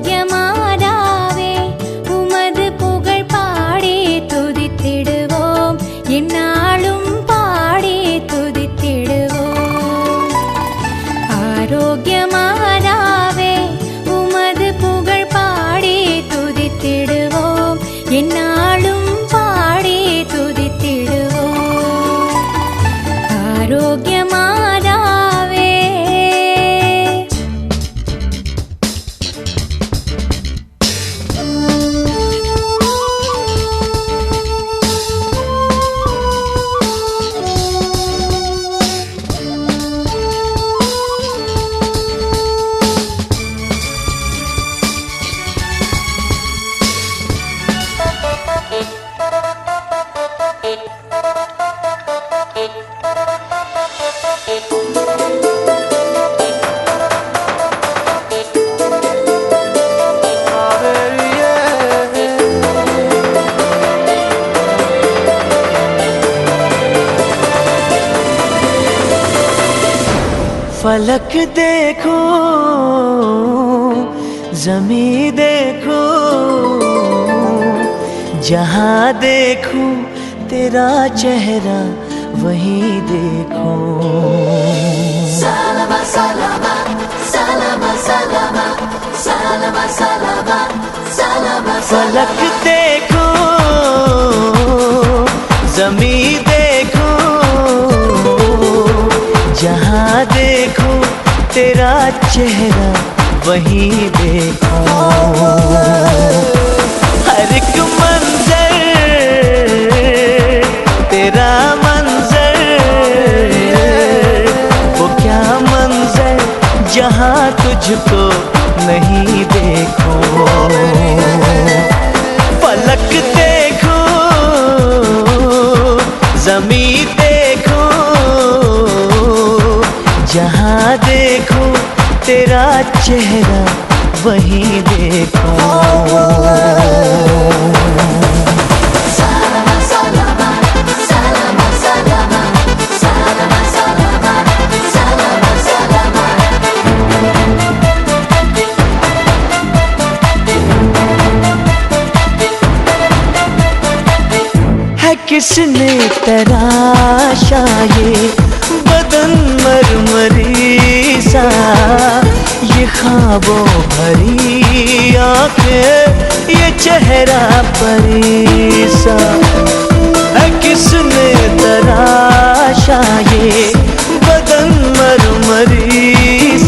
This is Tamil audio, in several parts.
ஆரோக்கியமாதாவே உமது புகழ் பாடி துதித்திடுவோம், எந்நாளும் பாடி துதித்திடுவோம். ஆரோக்கியமாதாவே உமது புகழ் பாடி துதித்திடுவோம், எந்நாளும் பாடி துதித்திடுவோம். ஆரோக்கியமாதாவே फलक देखो ज़मीं देखो, जहाँ देखूं तेरा चेहरा वहीं देखो। सलामा सलामा सलामा सलामा सलामा सलामा सलामा। फलक देखो ज़मीं देखो, जहाँ देखो तेरा चेहरा वहीं देखो। हर एक मंजर तेरा मंजर, वो क्या मंजर जहाँ तुझको नहीं देखो। फलक देखो ज़मीं देखो, जहाँ देखो तेरा चेहरा वहीं देखो। सलामा सलामा सलामा सलामा सलामा सलामा सलामा सलामा। है किसने तराशा ये बदन मरमरी सा, ये ख्वाबों भरी आंखें, ये चेहरा परीसा। है किसने तराशा ये बदन मरमरी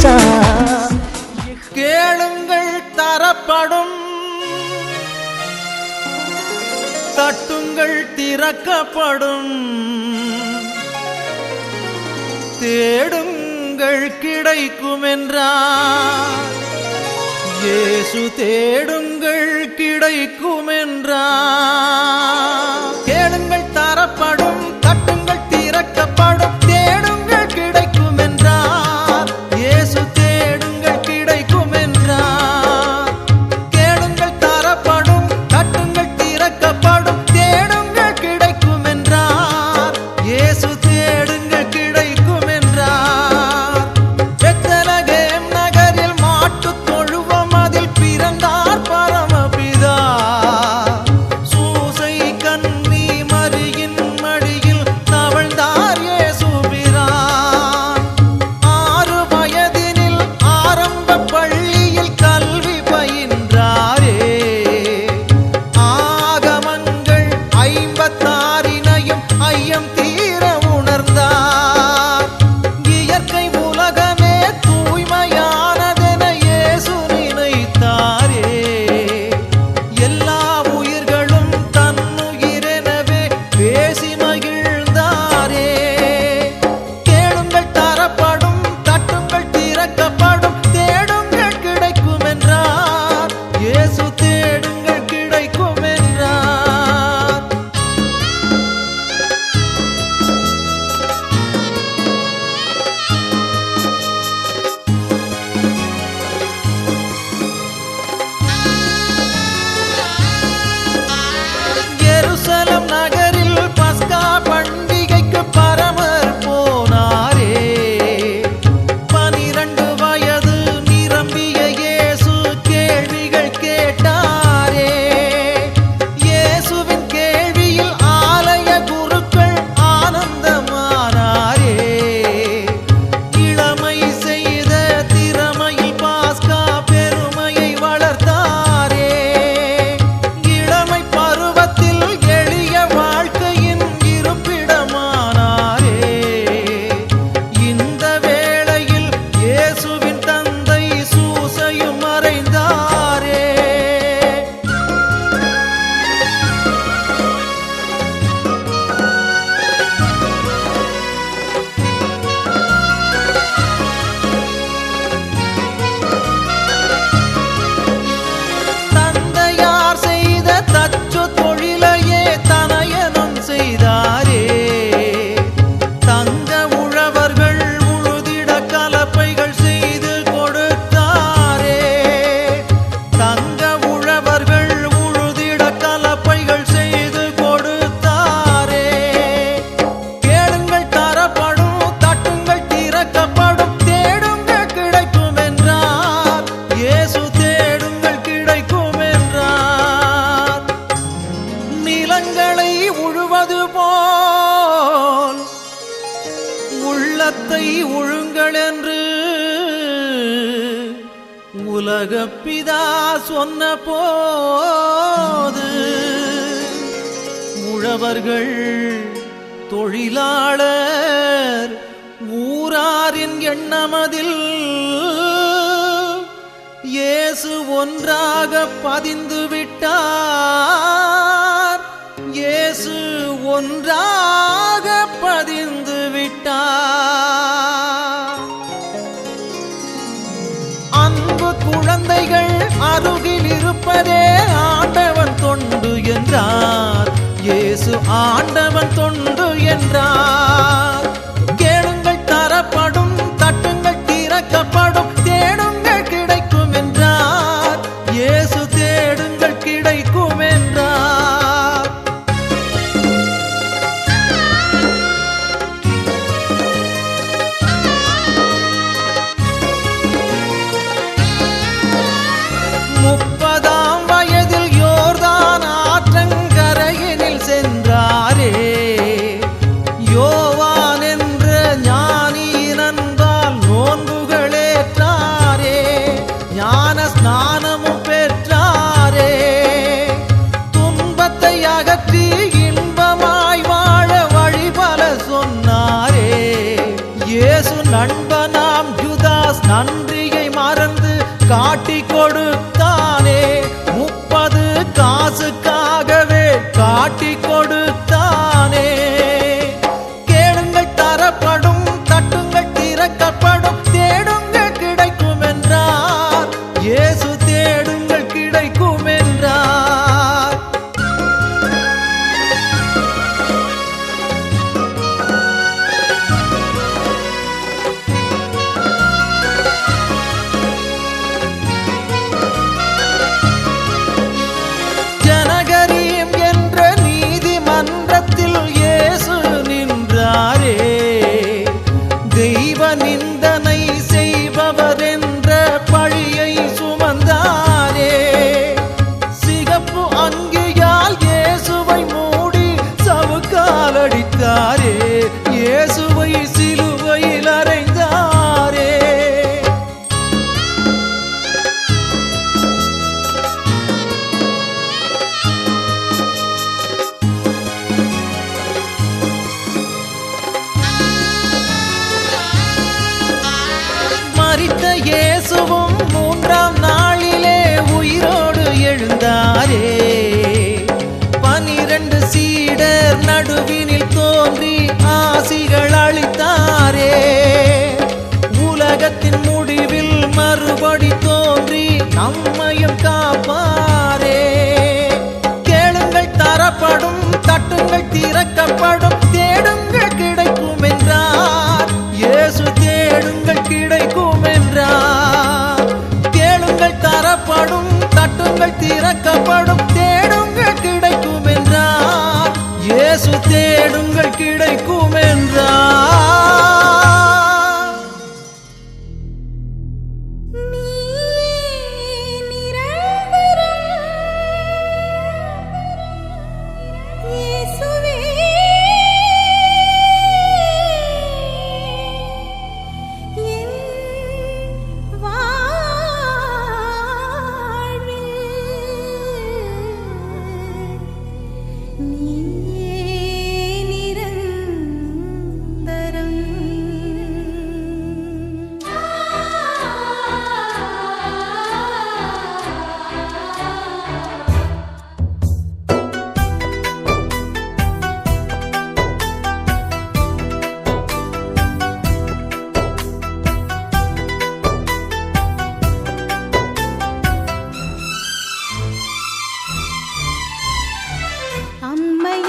सा। கேளுங்கள் தரப்படும், தட்டுங்கள் திறக்கப்படும், தேடுங்கள் கிடைக்கும் என்றார் இயேசு. தேடுங்கள் கிடைக்கும் என்றார். கேளுங்கள் தரப்படும், தட்டுங்கள் திறக்கப்படும், தேடுங்கள் கிடைக்கும் என்றார் இயேசு. தேடுங்கள் கிடைக்கும் என்றார். கேளுங்கள் தரப்படும், தட்டுங்கள் திறக்கப்படும், தேடுங்கள் கிடைக்கும் என்றார் இயேசு. தேடுங்கள் கிடைக்கும் என்றார். பெத்லகேம் நகரில் மாட்டுத் தொழுவம் அதில் பிறந்தார் பரமபிதா. சூச உலகப்பிதா சொன்ன போது உழவர்கள் தொழிலாளர் ஊராரின் எண்ணமதில் இயேசு ஒன்றாக பதிந்து விட்டார். இயேசு ஒன்றாக பதிந்து விட்டார். அன்பு குழந்தைகள் அருகில் இருப்பதே ஆண்டவன் தொண்டு என்றார். இயேசு ஆண்டவன் தொண்டு என்றார். கேளுங்கள் தரப்படும், தட்டுங்கள் திறக்கப்படும், தேடுங்கள் கிடைக்கும் என்றார். இயேசு தேடுங்கள் கிடைக்கும் என்றார். முப்பதாம் வயதில் யோர்தான் ஆற்றங்கரையினில் சென்றாரே. யோவான் என்ற ஞானியின் அன்பால் நோன்புகளேற்றாரே. ஞான ஸ்நானமும் பெற்றாரே. துன்பத்தை அகற்றி இன்பமாய் வாழ வழிபல சொன்னாரே. இயேசு நண்பனாம் யூதாஸ் நன்றியை மறந்து காட்டி கொடுத்தானே. 30 காசுக்காகவே காட்டி கொடுத்தானே. கேளுங்கள் தரப்படும், தட்டுங்கள் திறக்கப்படும், தேடுங்கள் கிடைக்கும் என்றார். இயேசு தேடுங்கள் கிடைக்கும் என்றார். ஜனகரீம் என்ற நீதிமன்றத்தில் இயேசு நின்றாரே. தெய்வ நிந்தனை செய்பவர் என்ற பழியை சுமந்தாரே. சிகப்பு அங்கியால் இயேசுவை மூடி சவுக்கால் அடித்தாரே. இயேசுவை சிலுவையில் அறைந்தாரே. மரித்த இயேசுவும் 3ஆம் நாளிலே உயிரோடு எழுந்தாரே. 12 சீடர் நடுவினில் தோன்றி ஆசிகள் அளித்தாரே. உலகத்தின் முடிவில் மறுபடி தோன்றி நம்மையும் காப்பாரே. கேளுங்கள் தரப்படும், தட்டுங்கள் திறக்கப்படும், தேடுங்கள் கிடைக்கும் என்றார். இயேசு தேடுங்கள் கிடைக்கும் என்றார். கேளுங்கள் தரப்படும், தட்டுங்கள் திறக்கப்படும், தேடுங்கள் கிடைக்கும் என்றார். இயேசு தேடுங்கள் கிடைக்கும் என்றார். இயேசுவே என் வாழ்வில் நீயே நிரந்தரம். அம்மையே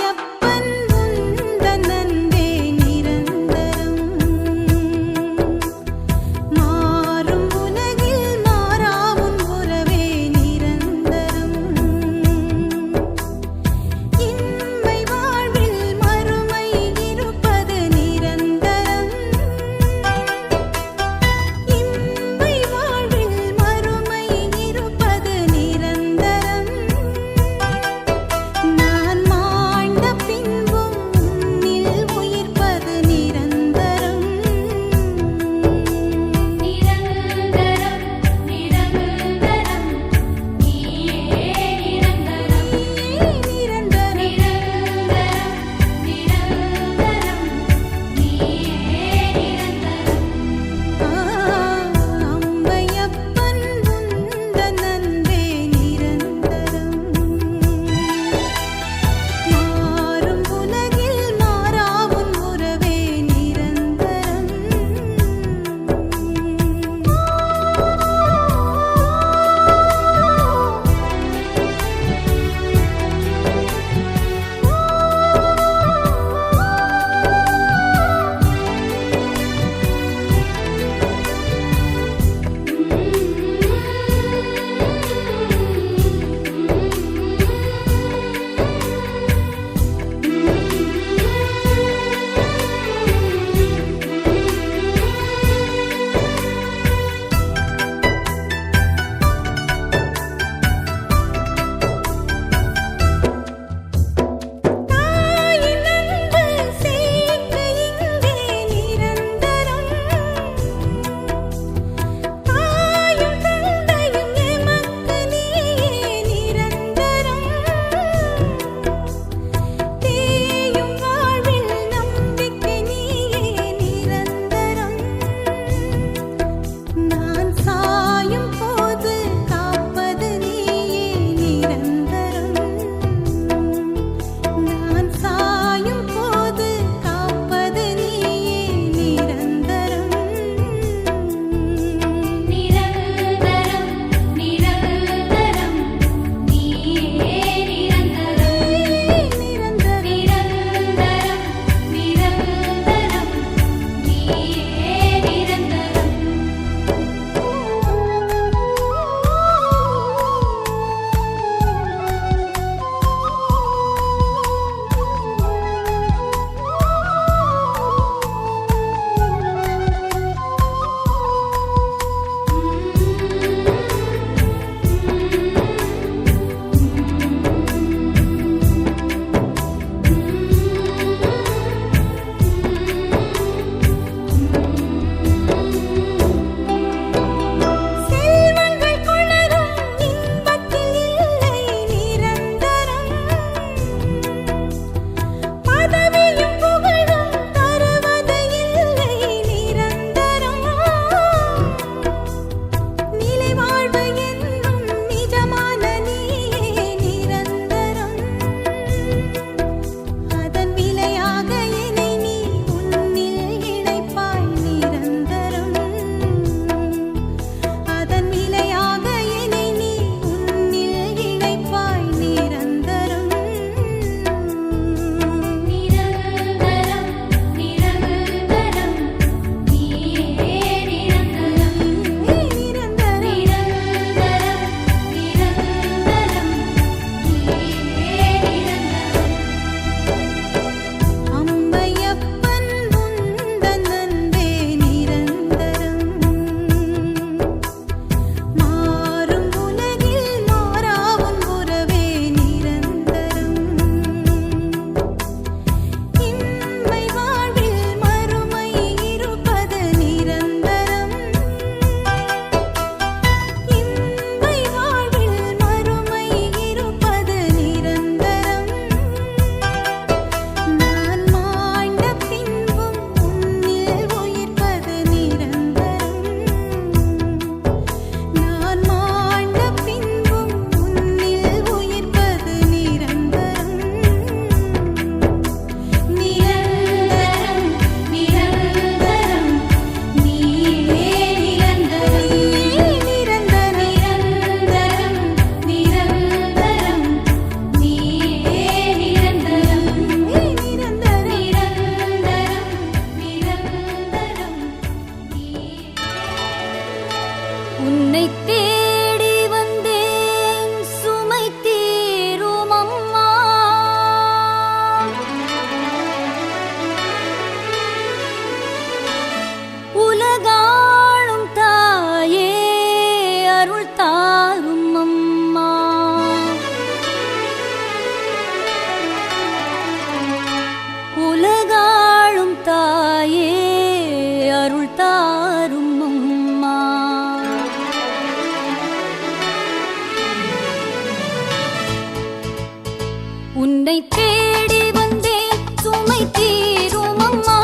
உன்னை தேடி வந்தேன் சுமை தீரும் அம்மா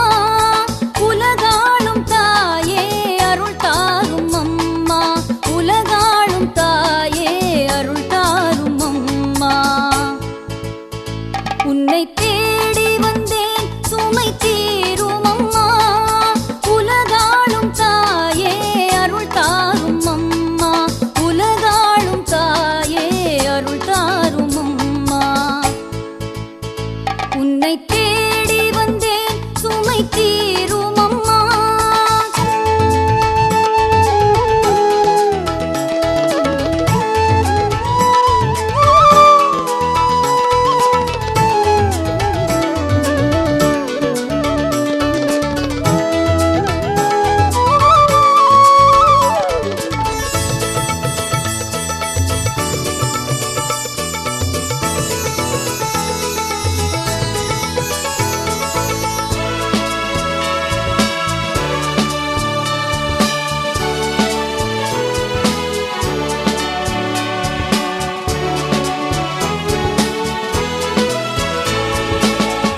உலகாளும் தாயே அருள் தாரும் அம்மா உலகாளும் தாயே அருள் தாரும் அம்மா உன்னை தேடி வந்தேன் சுமை தீரும் அம்மா உலகாளும் தாயே அருள் தாரும் அம்மா உலகாளும் தாயே அருள் தாரும் அம்மா உன்னை தேடி வந்தேன் சுமை தீரும் அம்மா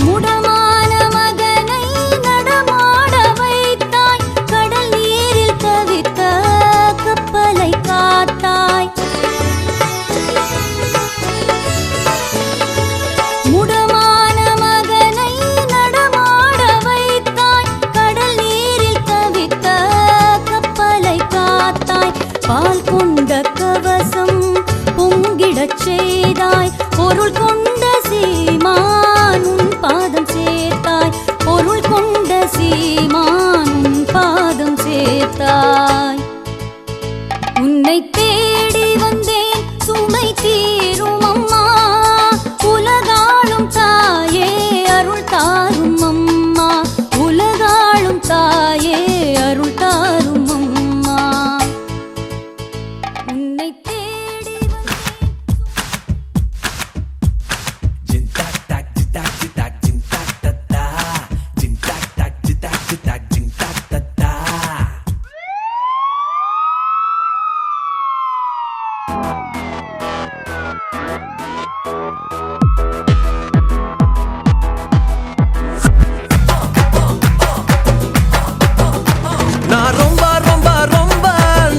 முடமான மகனை நடமாட வைத்தாய் கடல் நீரில் தவித்த கப்பலை காத்தாய் முடமான மகனை நடமாட வைத்தாய் கடல் நீரில் தவித்த கப்பலை காத்தாய் பால் கொண்ட கவசம் பொங்கிடச் செய்தாய் பொருள் கொண்ட சீமான் உன் பாதம் சேர்த்தாய் பொருள் கொண்ட சீமான் உன் பாதம் சேர்த்தாய் உன்னை தேடி வந்தேன் சுமை தீரும் அம்மா உலகாளும் தாயே அருள் தாரும் அம்மா உலகாளும் தாயே அருள் தாரும் அம்மா உன்னை தேடி நான் ரொம்ப ரொம்ப ரொம்ப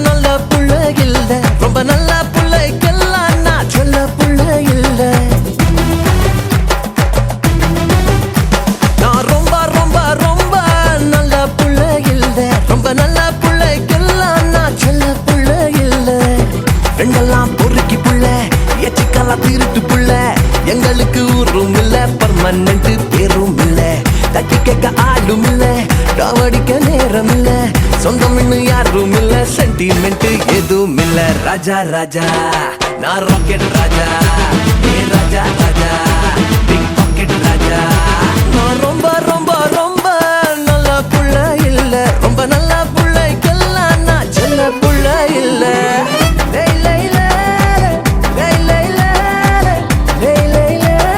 நல்ல புள்ள இல்ல ரொம்ப நல்ல பிள்ளைக்கெல்லாம் நான் சொல்ல புள்ள இல்ல நான் ரொம்ப ரொம்ப ரொம்ப நல்ல புள்ள இல்ல ரொம்ப நல்ல பிள்ளைக்கெல்லாம் நான் சொல்ல புள்ள இல்ல ரெண்டெல்லாம் பொறுக்கி புள்ள எச்சிக்கெல்லாம் திருட்டு புள்ள எங்களுக்கு ஊரும் இல்ல பர்மனன்ட் பேரும் இல்ல தட்டி கேட்க ஆளும் இல்ல காவடிக்க நேரம் இல்ல சொந்தம் இன்னும் யாரும் இல்ல சென்டிமெண்ட் எதுவும் இல்ல ராஜா ராஜா நான் ராக்கெட் ராஜா ஏ ராஜா ராஜா பிக் பாக்கெட் ராஜா நான் ரொம்ப ரொம்ப ரொம்ப நல்ல புள்ள இல்ல ரொம்ப நல்ல புள்ளைக்கெல்லாம் நான் செல்ல புள்ள இல்ல லை லை லை லை லை லை லை லை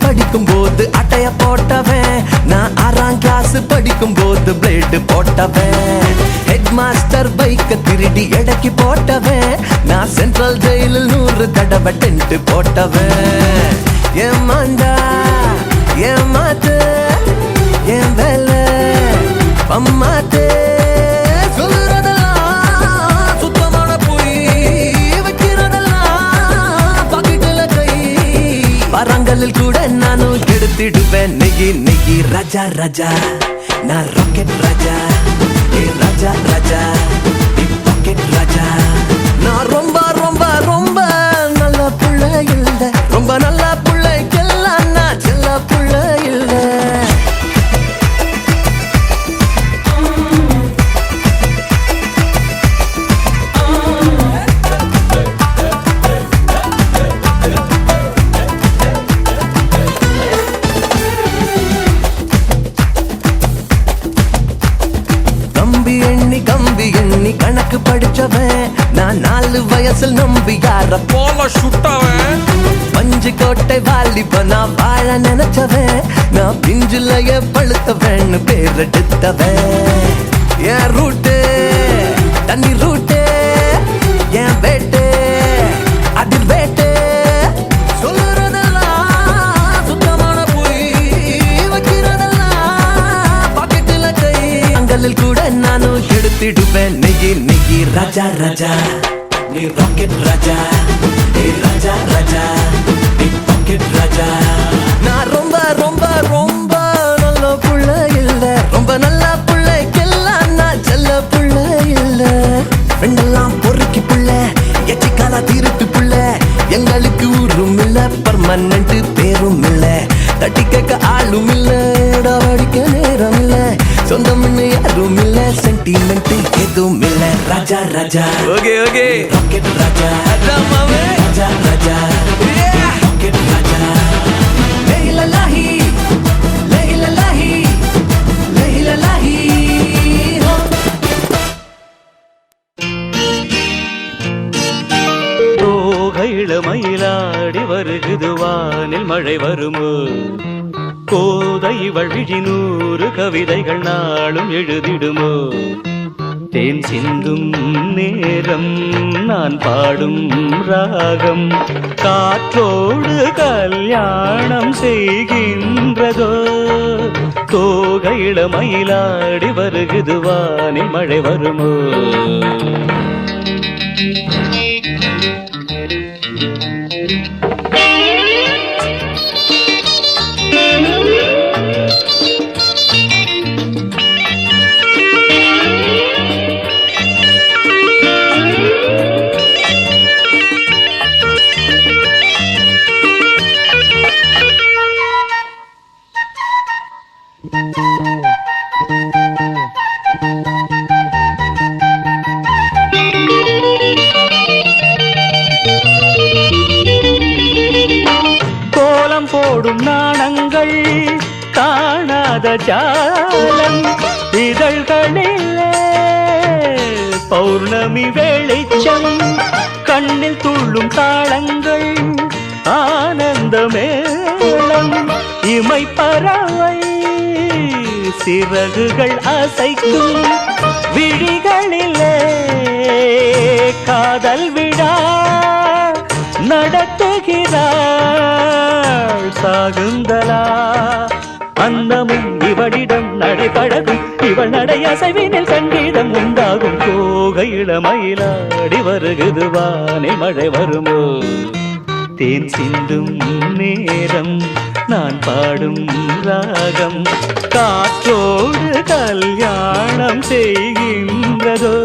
படிக்கும் போது அட்டைய போட்டவன் நான் 6ஆம் கிளாஸ் படிக்கும் போது பிளேடு போட்டவன் ஹெட் மாஸ்டர் பைக்க திருடி எடைக்கு போட்டவன் நான் சென்ட்ரல் ஜெயிலில் 100 தடவை டென்ட் போட்டவன் ஏமாண்டா ஏமாத்து என் வேலை பம்மாத்து சொல்றதெல்லாம் சுத்தமான பொய் வைக்கிறதெல்லாம் பாக்கெட்டுல கை பரங்களில் கூட நானும் எடுத்திடுவேன் நெகி நெகி ராஜா ராஜா நான் ராக்கெட் ராஜா ஏ ராஜா ராஜா பிக் பாக்கெட் ராஜா நான் ரொம்ப ரொம்ப ரொம்ப நல்ல புள்ள இல்ல ரொம்ப நல்ல புள்ளைக்கெல்லாம் நான் செல்ல புள்ள இல்ல கம்பி எண்ணி வயசில் நம்பி யார போல சுட்டவன் பஞ்சு கோட்டை வாலிபனா வாழ நினைச்சவன் நான் பிஞ்சுலைய பழுத்தவன் பேர் எடுத்தவன் என் ரூட்டு தண்ணி ரூட்டு என் வேட்டு அதிர் வேட்டு சொல்லுறதெல்லாம் சுத்தமான போய் வைக்கிறதெல்லாம் பாக்கெட்டுல கை அங்கலில் கூட நானும் எடுத்திடுவேன் நெகி நெகி ராஜா ராஜா நீ ராக்கெட் ராஜா நீ ராஜா ராஜா நீ பாக்கெட் ராஜா நான் ரொம்ப ரொம்ப ரொம்ப நல்ல புள்ள இல்ல ரொம்ப நல்ல புள்ளைக்கெல்லாம் நான் செல்ல புள்ள இல்ல ரெண்டெல்லாம் பொறுக்கி புள்ள எச்சிக்காலா திருட்டு புள்ள எங்களுக்கு ஊரும் இல்ல பர்மனன்ட் பேரும் இல்ல தட்டி கேட்க ஆளும் இல்ல அடிக்க நேரம் இல்ல சொந்தம் யாரும் இல்ல சென்டிமெண்ட் எதுவும் இல்ல Raja Raja okay okay rocket Raja Raja Raja rocket ராஜா லேஹிலலாஹி லேஹிலலாஹி லேஹிலலாஹி இளமயிலாடி வருகுது வானில் மழை வருமோ கோதை இவள் விழி 100 கவிதைகள் நாளும் எழுதிடுமோ தேன் சிந்தும் நேரம் நான் பாடும் ராகம் காற்றோடு கல்யாணம் செய்கின்றதோ தோகை இளமயிலாடி வருகுது வானில் மழை வருமோ நாணங்கள் காணாத ஜாலம் இதழ்களிலே பௌர்ணமி வெளிச்சம் கண்ணில் துள்ளும் தாளங்கள் ஆனந்த மேளம் இமை பறவை சிறகுகள் அசைக்கும் விழிகளிலே காதல் விழா நடத்துகிறாள் சாகுந்தலா அன்னமும் இவளிடம் நடைபழகும் இவள் நடை அசைவினில் சங்கீதம் உண்டாகும் தோகை இளமயிலாடி வருகுது வானில் மழை வருமோ தேன் சிந்தும் நேரம் நான் பாடும் ராகம் காற்றோடு கல்யாணம் செய்கின்றதோ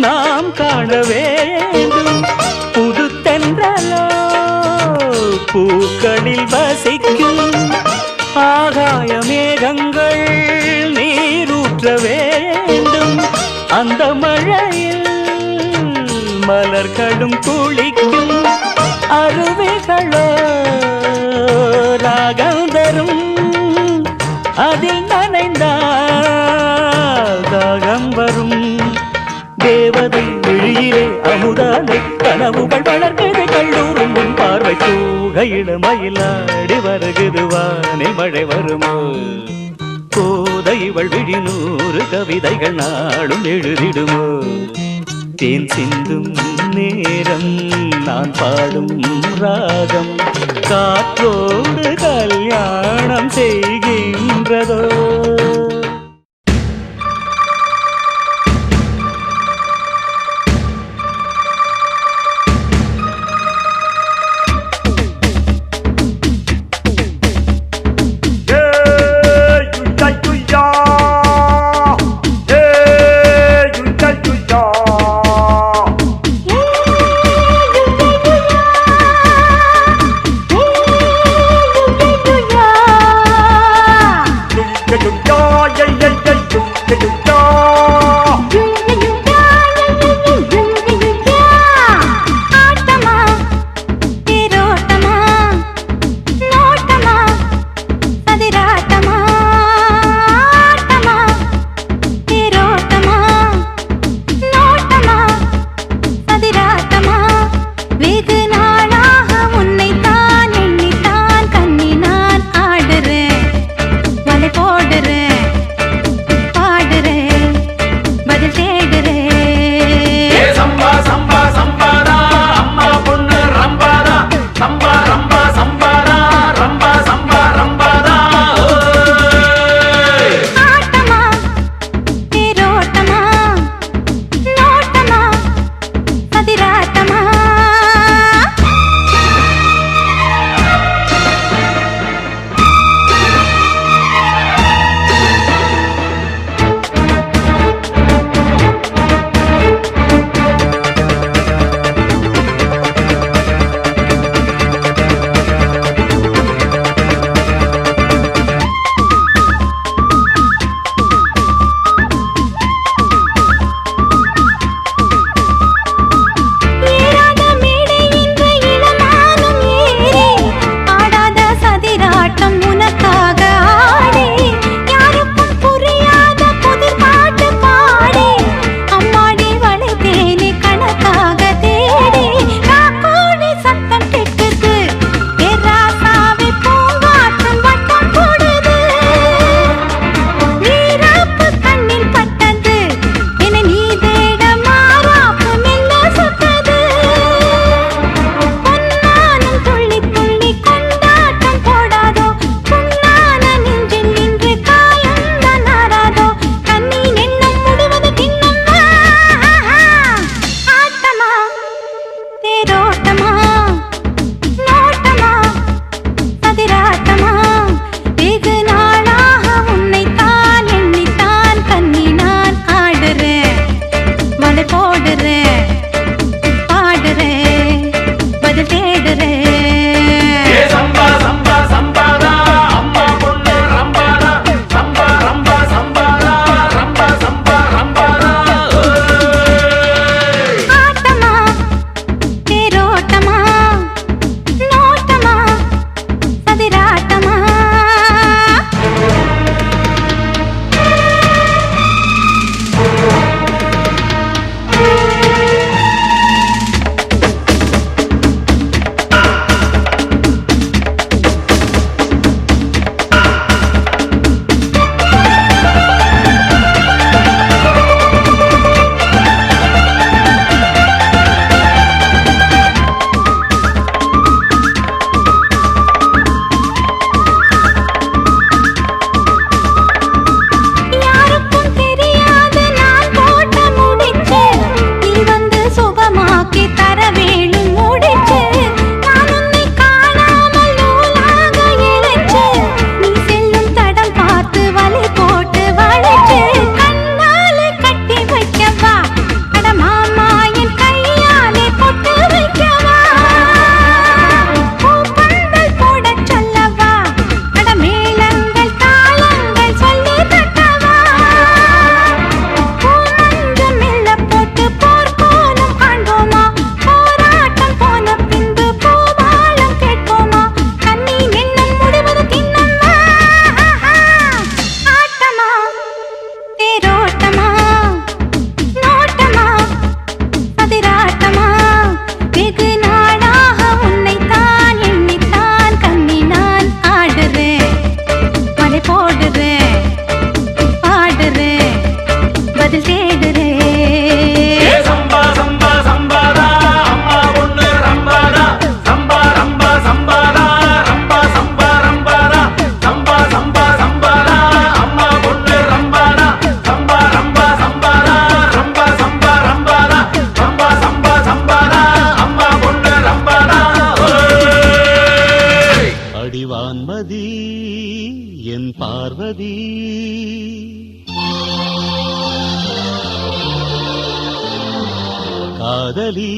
நாம் காண வேண்டும் புது தென்றலோ பூக்களில் வசிக்கும் ஆகாய மேகங்கள் நீரூற்ற வேண்டும் அந்த மழையில் மலர்களும் குளிக்கும் அருவிகளோ ராகம் தரும் அதில் நனைந்தால் தாகம் வரும் தேவதை விழியிலே அமுதாலை கனவுகள் வளர்க்குது கல்லூரும் முன் பார்வை தூகை இளமயிலாடி வருகுது வானில் மழை வருமோ கோதை இவள் விழி 100 கவிதைகள் நாளும் எழுதிடுமோ தேன் சிந்தும் நேரம் நான் பாடும் ராகம் காற்றோடு கல்யாணம் செய்கின்றதோ வான்மதி என் பார்வதி காதலி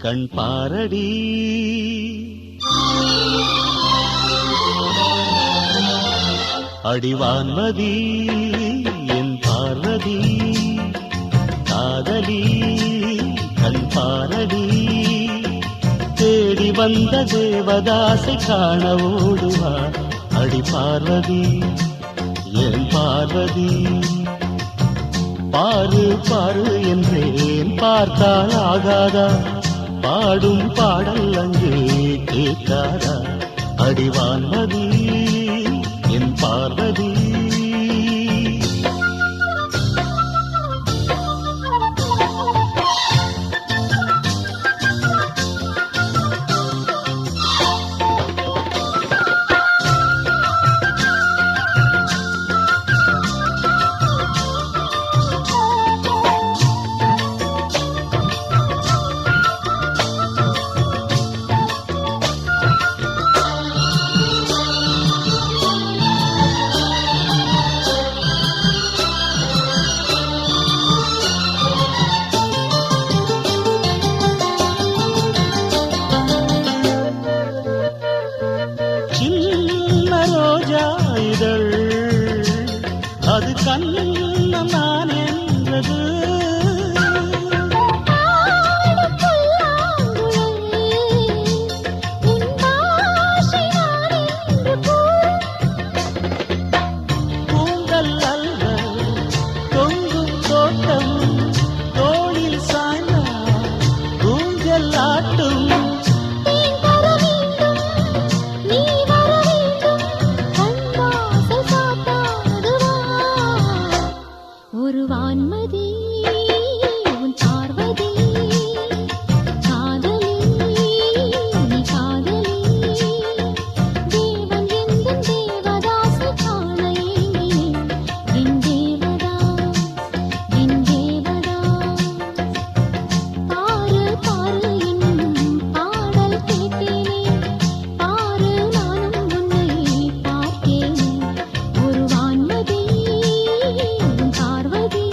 கண் பாரடி அடிவான்மதி என் பார்வதி காதலி கண் பாரடி தேடி வந்த தேவதாசை காண ஓடுவா அடி பார்வதி என் பார்வதி பாரு பாரு என்றேன் பார்த்தால் ஆகாதா பாடும் பாடல் அங்கே கேட்காதா அடிவான்மதி என் பார்வதி அது கண்ணம் நான் என்றது பூங்கல் அல்ல தொங்கும் தோட்டம் தோளில் சாய்ந்த ஊஞ்சல் ஆட்டும் ஒரு வான்மதி உன் பார்வதி காதலி நீ காதலி தேவன் எந்த தேவதாசை காண ஏங்கினேன் என் தேவதாஸ் பாரு பாரு என்னும் பாடல் கேட்டேனே பாரு நானும் உன்னை பார்த்தேனே ஒரு வான்மதி உன் பார்வதி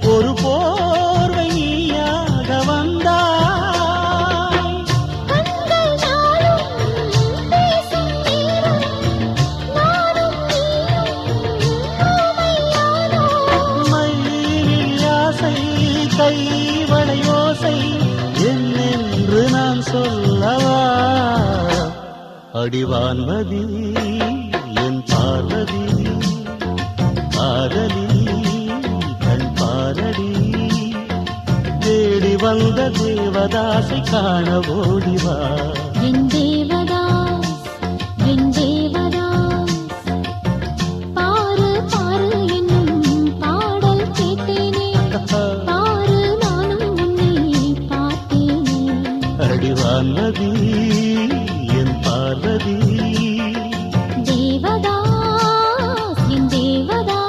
ஒரு போர்வை நீயாக வந்தாய் மயில் ஆசை கைவளையோசை என்னென்று நான் சொல்லவா அடிவான்மதி என் பார்வதி காதலி கண் பாரடி தேடி வந்த தேவதாசை காண ஓடிவா என் தேவதாஸ் பாரு பாரு என்னும் பாடல் கேட்டேனே பாரு நானும் உன்னை பார்த்தேனே அடிவான்மதி என் பார்வதி தேவதாஸ் என் தேவதாஸ்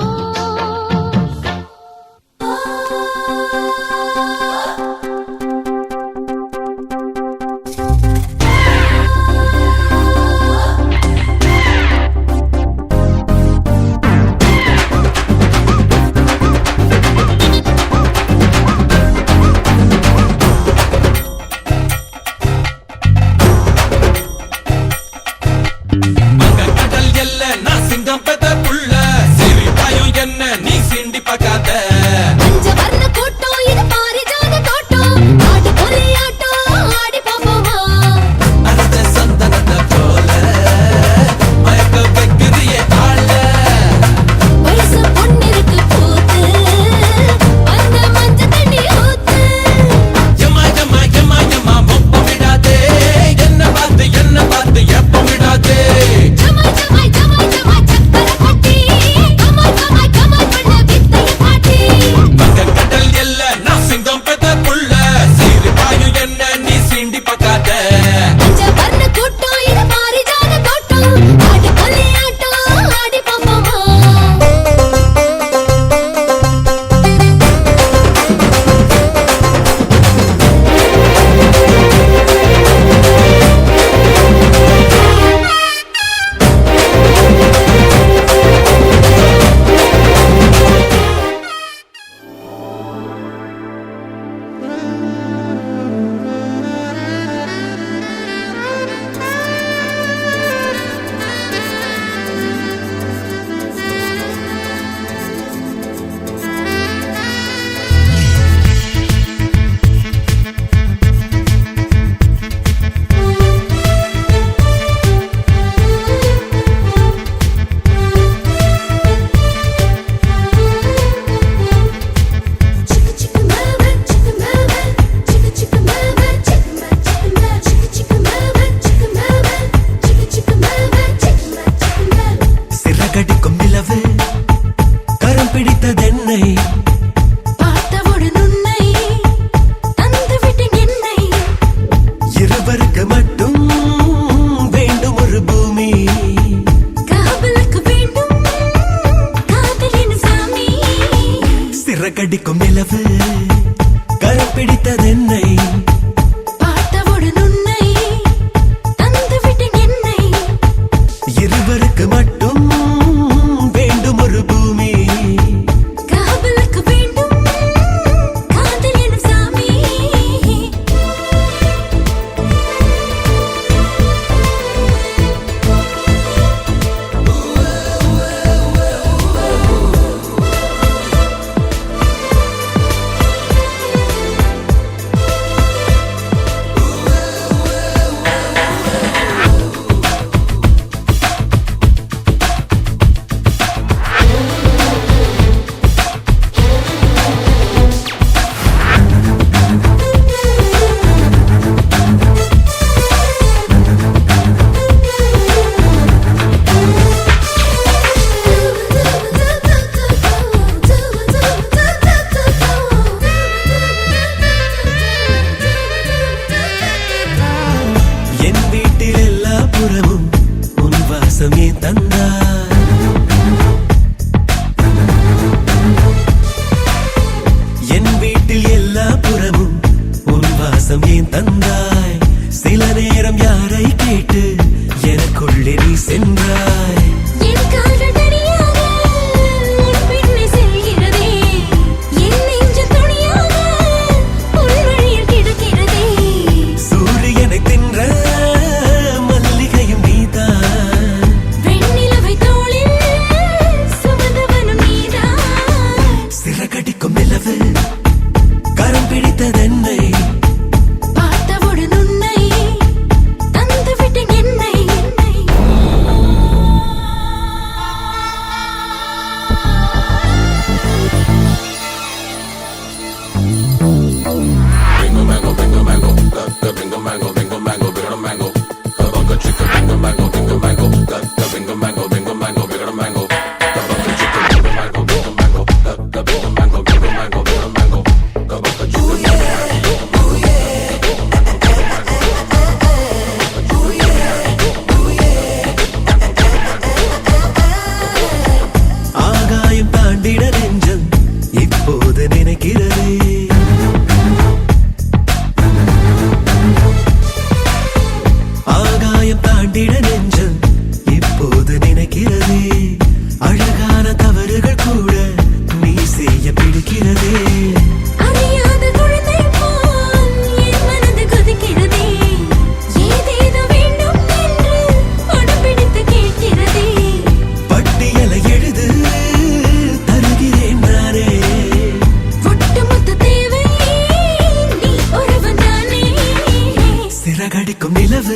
கண்ணடிக்கும் நிலவு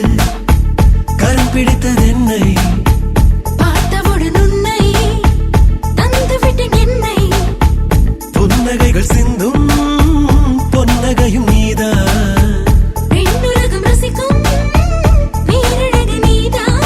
கரம் பிடித்தது என்னை பார்த்தவுடன் உன்னை தந்துவிட்டேன் என்னை புன்னகைகள் சிந்தும் பொன்னகையும் நீதான் பெண்ணுலகம் ரசிக்கும் பேரழகு நீதான்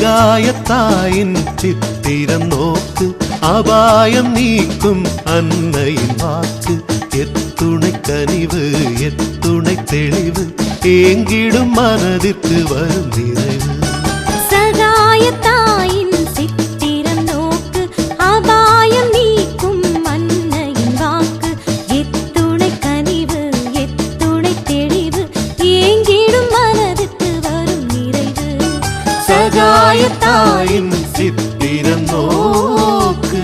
சகாயத்தாயின் சித்திரம் நோக்கு அபாயம் நீக்கும் அன்னையின் வாக்கு எத்துணை கனிவு எத்துணை தெளிவு ஏங்கிடும் மனதிற்கு வரும் நிறைவு சகாயத்தாயின் சித்திரம் நோக்கு அபாயம் நீக்கும் அன்னையின் வாக்கு எத்துணை கனிவு எத்துணை தெளிவு ஏங்கிடும் மனதுக்கு வரும் நிறைவு சகாயத்தாயின் சித்திரம் நோக்கு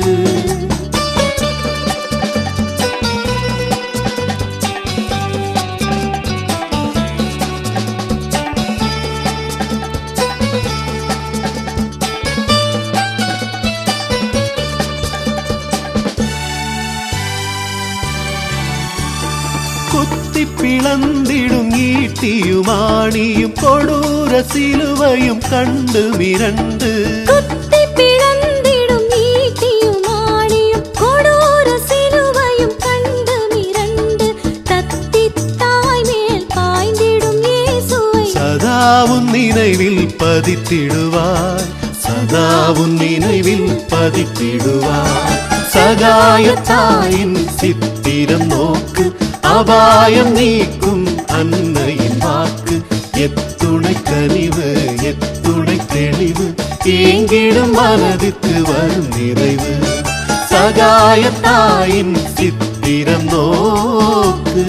குத்தி பிளந்திடும் ஈட்டியும் ஆணியும் கொடூர சிலுவையும் கண்டு மிரண்டு குத்தி பிளந்திடும் ஈட்டியும் ஆணியும் கொடூர சிலுவையும் கண்டு மிரண்டு தத்தி தாய் மேல் பாய்ந்திடும் இயேசுவை சதாவும் நினைவில் பதித்திடுவாய் சதாவும் நினைவில் பதித்திடுவாய் சகாயத்தாயின் சித்திரம் நோக்கு அபாயம் நீக்கும் அன்னையின் வாக்கு எத்துணை கனிவு எத்துணை தெளிவு ஏங்கிடும் மனதுக்கு வரும் நிறைவு சகாயத்தாயின் சித்திரம் நோக்கு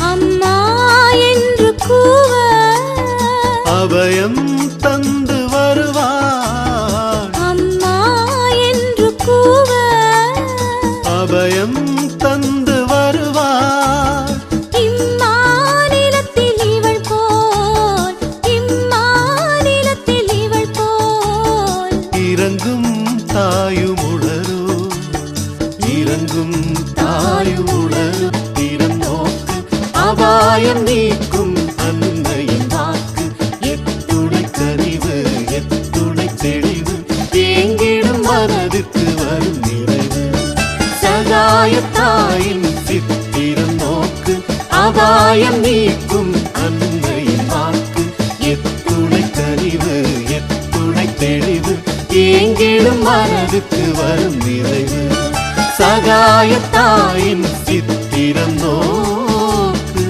அம்மா என்று கூவ அபயம் தந்து வருவார் அம்மா என்று கூவ அபயம் தந்து வருவார் இம்மாநிலத்தில் இவள் போல் இம்மாநிலத்தில் இவள் போல் இறங்கும் தாயும் உளரோ இறங்கும் தாயும் உளரோ திறம் நோக்கு அபாயம் நீக்கும் அன்னையின் வாக்கு எத்துணை கனிவு எத்துணை தெளிவு ஏங்கிடும் மனதுக்கு வரும் நிறைவு சகாயத்தாயின் சித்திரம் நோக்கு அபாயம் நீக்கும் அன்னையின் வாக்கு எத்துணை கனிவு எத்துணை தெளிவு ஏங்கிடும் மனதுக்கு வரும் நிறைவு சகாயத்தாயின் சித்திரம் நோக்கு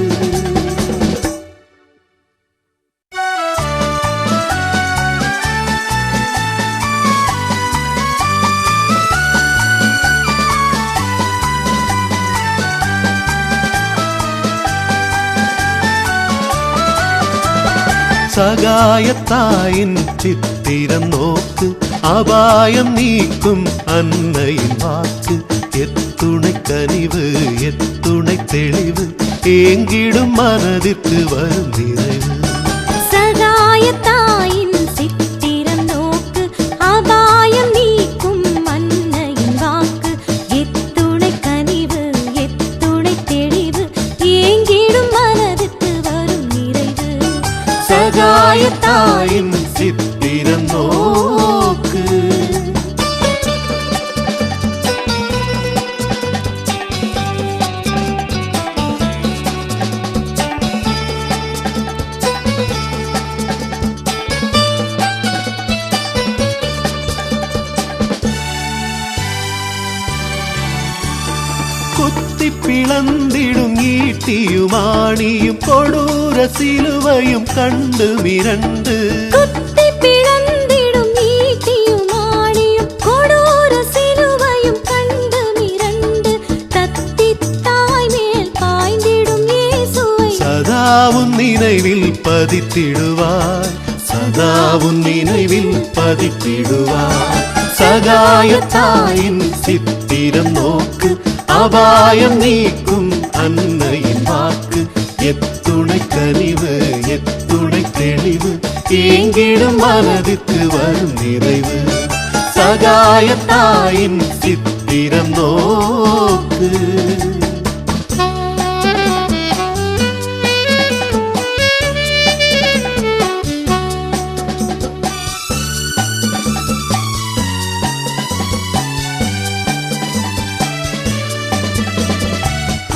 சகாயத்தாயின் சித்திரம் நோக்கு அபாயம் நீக்கும் அன்னையின் வாக்கு எத்துணை கனிவு எத்துணை தெளிவு ஏங்கிடும் மனதிற்கு வரும் நிறைவு சகாயத்தாயின் சித்திரம் நோக்கு அபாயம் நீக்கும் அன்னையின் வாக்கு எத்துணை கனிவு எத்துணை தெளிவு ஏங்கிடும் மனதுக்கு வரும் நிறைவு சகாயத்தாயின் சித்திரம் நோக்கு குத்தி பிளந்திடும் ஈட்டியும் ஆணியும் கொடூர சிலுவையும் கண்டு மிரண்டு குத்தி பிளந்திடும் ஈட்டியும் ஆணியும் கொடூர சிலுவையும் கண்டு மிரண்டு தத்தி தாய் மேல் பாய்ந்திடும் பதித்திடுவாய் சதா உன் நினைவில் பதித்திடுவாய் சகாயத்தாயின் சித்திரம் நோக்கு அபாயம் நீக்கும் அன்னையின் வாக்கு எத்துணை கனிவு எத்துணை தெளிவு ஏங்கிடும் மனதுக்கு வரும் நிறைவு சகாயத்தாயின் சித்திரம் நோக்கு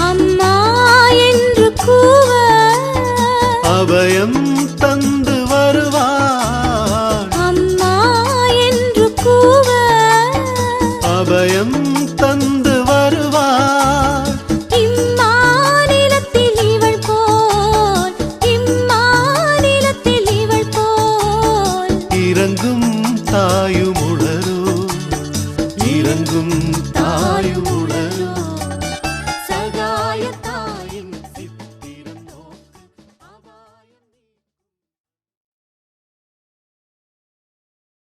அம்மா என்று கூவ அபயம்